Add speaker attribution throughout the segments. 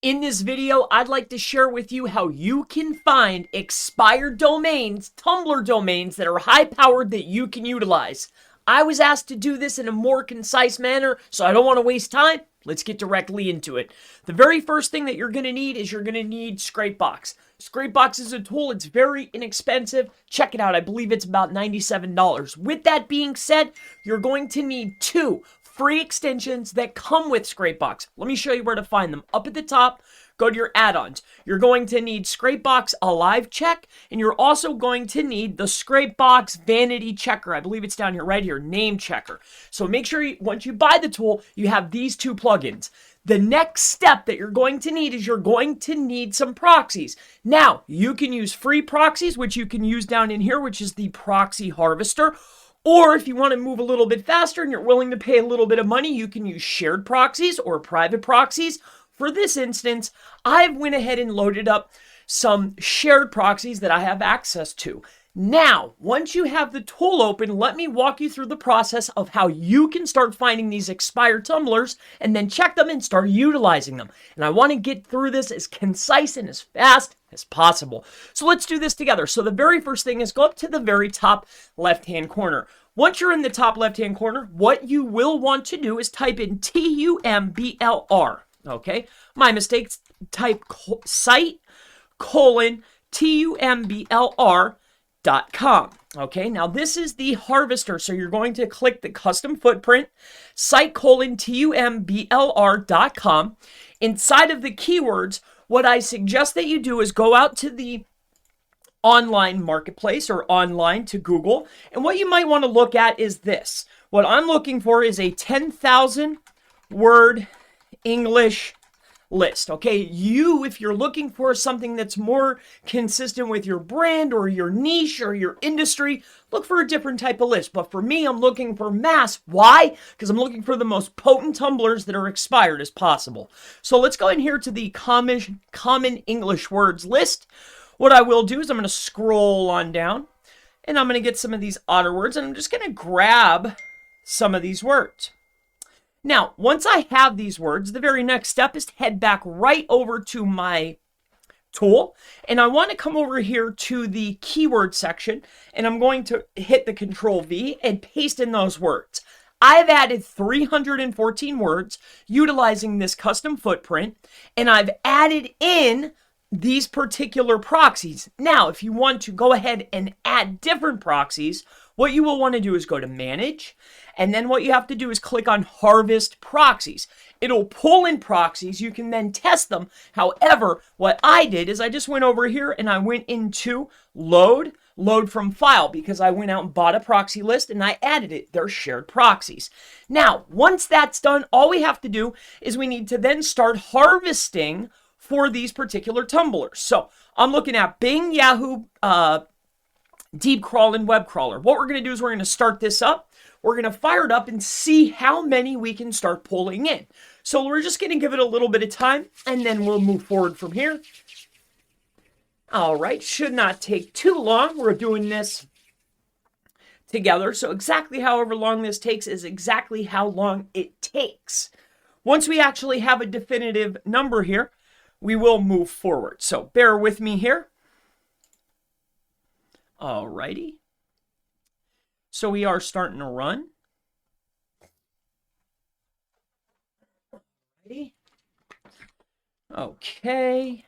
Speaker 1: In this video, I'd like to share with you how you can find expired domains, Tumblr domains that are high-powered that you can utilize. I was asked to do this in a more concise manner, so I don't want to waste time. Let's get directly into it. The very first thing that you're going to need is you're going to need Scrapebox. Scrapebox is a tool. It's very inexpensive. Check it out. I believe it's about $97. With that being said, you're going to need two free extensions that come with Scrapebox. Let me show you where to find them. Up at the top, go to your add-ons. You're going to need Scrapebox Alive Check, and you're also going to need the Scrapebox Vanity Checker. I believe it's down here, right here, Name Checker. So make sure once you buy the tool, you have these two plugins. The next step that you're going to need is you're going to need some proxies. Now, you can use free proxies, which you can use down in here, which is the Proxy Harvester. Or if you want to move a little bit faster and you're willing to pay a little bit of money, you can use shared proxies or private proxies. For this instance, I've went ahead and loaded up some shared proxies that I have access to. Now, once you have the tool open, let me walk you through the process of how you can start finding these expired tumblers and then check them and start utilizing them. And I want to get through this as concise and as fast as possible. So let's do this together. So the very first thing is go up to the very top left-hand corner. Once you're in the top left-hand corner, what you will want to do is type in TUMBLR. Okay, my mistakes. Type site TUMBLR.com. Okay, now this is the harvester, so you're going to click the custom footprint, site TUMBLR.com. Inside of the keywords, what I suggest that you do is go out to the online marketplace or online to Google, and what you might want to look at is this. What I'm looking for is a 10,000 word English list. Okay, if you're looking for something that's more consistent with your brand or your niche or your industry, look for a different type of list. But for me, I'm looking for mass. Why? Because I'm looking for the most potent tumblers that are expired as possible. So let's go in here to the common English words list. What I will do is I'm going to scroll on down and I'm going to get some of these otter words and I'm just going to grab some of these words. Now, once I have these words, the very next step is to head back right over to my tool. And I want to come over here to the keyword section. And I'm going to hit the Control V and paste in those words. I've added 314 words utilizing this custom footprint. And I've added in these particular proxies. Now, if you want to go ahead and add different proxies, what you will want to do is go to Manage, and then what you have to do is click on Harvest Proxies. It'll pull in proxies. You can then test them. However, what I did is I just went over here and I went into Load from File, because I went out and bought a proxy list and I added it. They're shared proxies. Now, once that's done, all we have to do is we need to then start harvesting for these particular tumblers. So I'm looking at Bing, Yahoo, Deep Crawl, and Web Crawler. What we're going to do is we're going to start this up. We're going to fire it up and see how many we can start pulling in. So we're just going to give it a little bit of time and then we'll move forward from here. All right, should not take too long. We're doing this together. So exactly however long this takes is exactly how long it takes. Once we actually have a definitive number here, we will move forward. So bear with me here. Alrighty. So we are starting to run. Alrighty. Okay.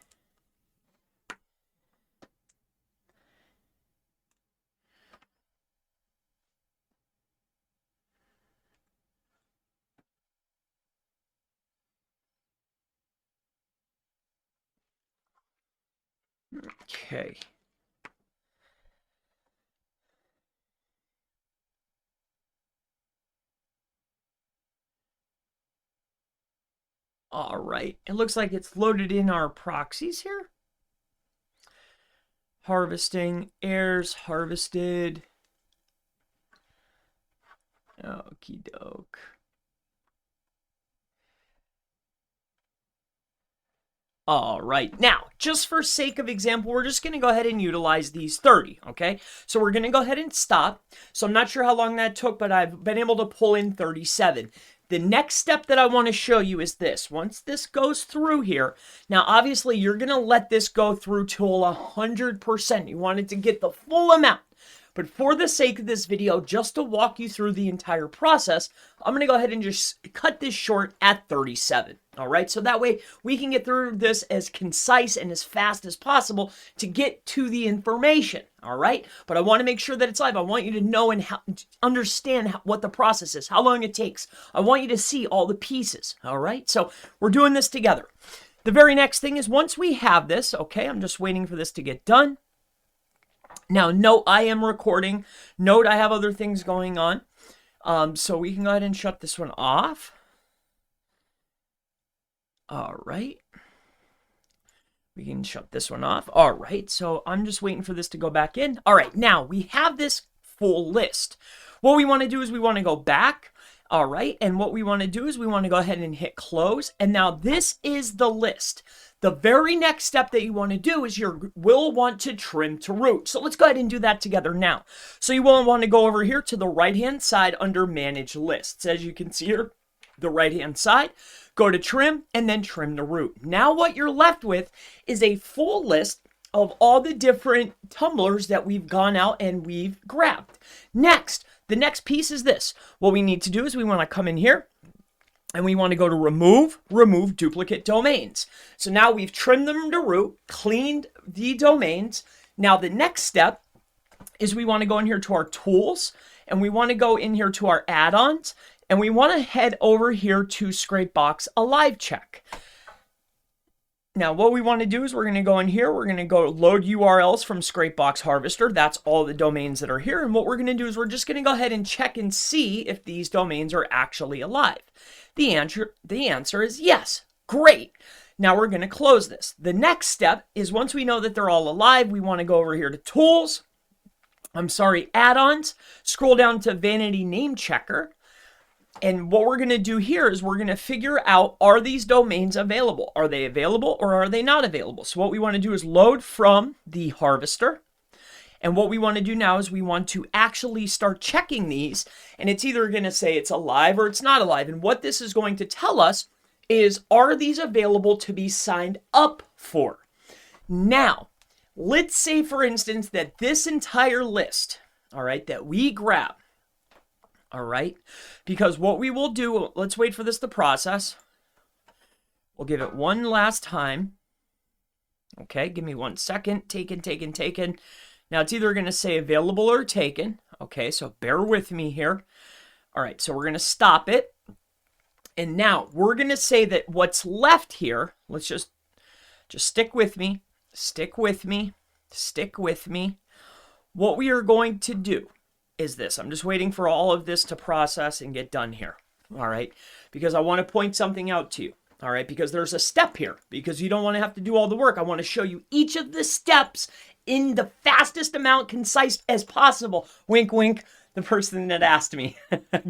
Speaker 1: Okay. All right, it looks like it's loaded in our proxies here. Harvesting, airs harvested. Okie doke. All right, now, just for sake of example, we're just going to go ahead and utilize these 30, okay? So we're going to go ahead and stop. So I'm not sure how long that took, but I've been able to pull in 37. The next step that I want to show you is this. Once this goes through here, now obviously you're going to let this go through till 100%. You want it to get the full amount. But for the sake of this video, just to walk you through the entire process, I'm going to go ahead and just cut this short at 37. All right, so that way we can get through this as concise and as fast as possible to get to the information. All right, but I want to make sure that it's live. I want you to know and understand what the process is, how long it takes. I want you to see all the pieces. All right, so we're doing this together. The very next thing is once we have this, okay, I'm just waiting for this to get done. Now, note I am recording. Note I have other things going on. So we can go ahead and shut this one off. All right. We can shut this one off. All right. So I'm just waiting for this to go back in. All right. Now we have this full list. What we want to do is we want to go back. All right. And what we want to do is we want to go ahead and hit close. And now this is the list. The very next step that you want to do is you will want to trim to root. So let's go ahead and do that together now. So you will want to go over here to the right-hand side under Manage Lists. As you can see here, the right-hand side, go to Trim, and then Trim to Root. Now what you're left with is a full list of all the different tumblers that we've gone out and we've grabbed. Next, the next piece is this. What we need to do is we want to come in here, and we want to go to remove duplicate domains. So now we've trimmed them to root, cleaned the domains. Now the next step is we want to go in here to our tools, and we want to go in here to our add-ons, and we want to head over here to Scrapebox Alive Check. Now what we want to do is we're going to go in here, we're going to go load URLs from Scrapebox Harvester. That's all the domains that are here. And what we're going to do is we're just going to go ahead and check and see if these domains are actually alive. The answer is yes. Great. Now we're going to close this. The next step is once we know that they're all alive, we want to go over here to Tools. Add-ons. Scroll down to Vanity Name Checker. And what we're going to do here is we're going to figure out, are these domains available? Are they available or are they not available? So what we want to do is load from the harvester. And what we want to do now is we want to actually start checking these. And it's either going to say it's alive or it's not alive. And what this is going to tell us is, are these available to be signed up for? Now, let's say, for instance, that this entire list, all right, that we grab, all right, because what we will do, let's wait for this to process. We'll give it one last time. Okay, give me 1 second. Taken. Now it's either going to say available or taken. Okay, so bear with me here. All right, so we're going to stop it. And now we're going to say that what's left here, let's just stick with me. Stick with me. What we are going to do is this. I'm just waiting for all of this to process and get done here. All right, because I want to point something out to you. All right, because there's a step here, because you don't want to have to do all the work. I want to show you each of the steps in the fastest amount, concise as possible. Wink, wink. The person that asked me.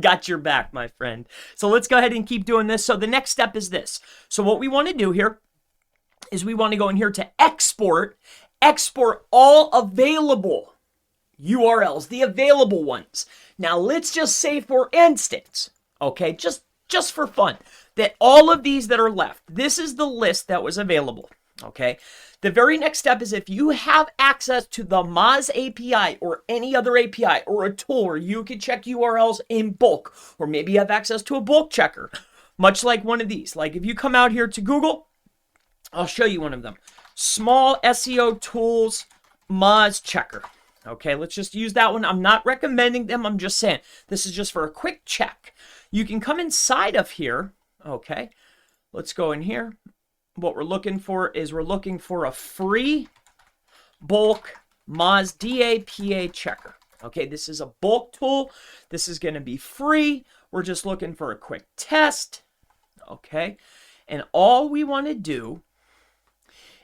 Speaker 1: Got your back, my friend. So let's go ahead and keep doing this. So the next step is this. So what we want to do here is we want to go in here to export all available URLs, the available ones. Now let's just say, for instance, okay, just for fun, that all of these that are left, this is the list that was available, okay? The very next step is if you have access to the Moz API or any other API or a tool where you can check URLs in bulk, or maybe you have access to a bulk checker, much like one of these. Like if you come out here to Google, I'll show you one of them. Small SEO Tools Moz Checker. Okay, let's just use that one. I'm not recommending them. I'm just saying this is just for a quick check. You can come inside of here. Okay, let's go in here. What we're looking for is we're looking for a free bulk Moz DAPA checker. Okay, this is a bulk tool. This is going to be free. We're just looking for a quick test. Okay, and all we want to do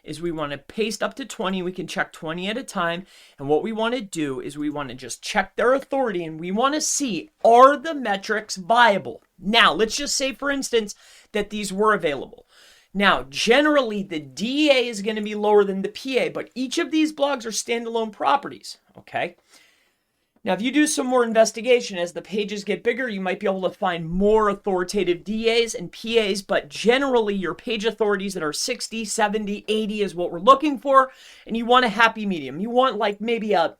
Speaker 1: is we want to paste up to 20. We can check 20 at a time. And what we want to do is we want to just check their authority, and we want to see, are the metrics viable? Now, let's just say, for instance, that these were available. Now, generally, the DA is going to be lower than the PA, but each of these blogs are standalone properties, okay? Now, if you do some more investigation, as the pages get bigger, you might be able to find more authoritative DAs and PAs, but generally your page authorities that are 60, 70, 80 is what we're looking for, and you want a happy medium. You want like maybe a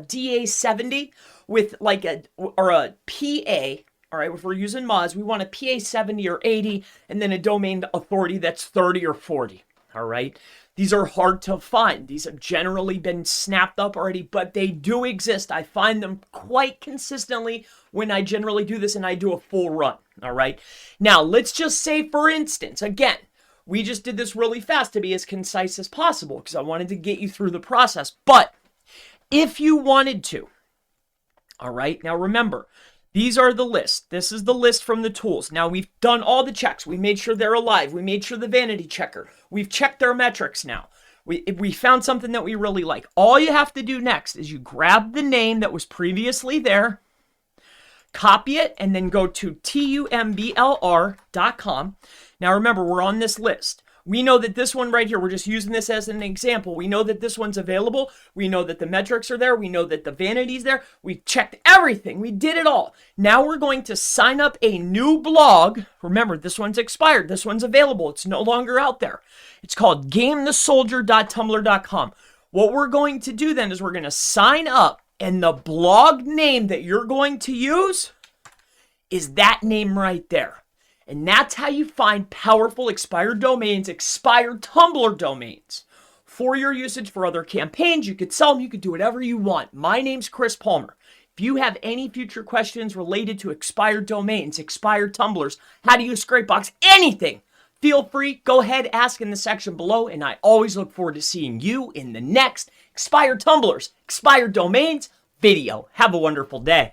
Speaker 1: DA 70 with like a PA. All right, if we're using mods, we want a PA 70 or 80, and then a domain authority that's 30 or 40. All right. These are hard to find. These have generally been snapped up already, but they do exist. I find them quite consistently when I generally do this and I do a full run. All right. Now, let's just say, for instance, again, we just did this really fast to be as concise as possible because I wanted to get you through the process. But if you wanted to, all right, now remember, these are the list. This is the list from the tools. Now, we've done all the checks. We made sure they're alive. We made sure the vanity checker. We've checked their metrics now. We found something that we really like. All you have to do next is you grab the name that was previously there, copy it, and then go to tumblr.com. Now, remember, we're on this list. We know that this one right here, we're just using this as an example. We know that this one's available. We know that the metrics are there. We know that the vanity's there. We checked everything. We did it all. Now we're going to sign up a new blog. Remember, this one's expired. This one's available. It's no longer out there. It's called gamethesoldier.tumblr.com. What we're going to do then is we're going to sign up, and the blog name that you're going to use is that name right there. And that's how you find powerful expired domains, expired Tumblr domains. For your usage for other campaigns, you could sell them, you could do whatever you want. My name's Chris Palmer. If you have any future questions related to expired domains, expired Tumblrs, how to use Scrapebox, anything, feel free, go ahead, ask in the section below, and I always look forward to seeing you in the next expired Tumblrs, expired domains video. Have a wonderful day.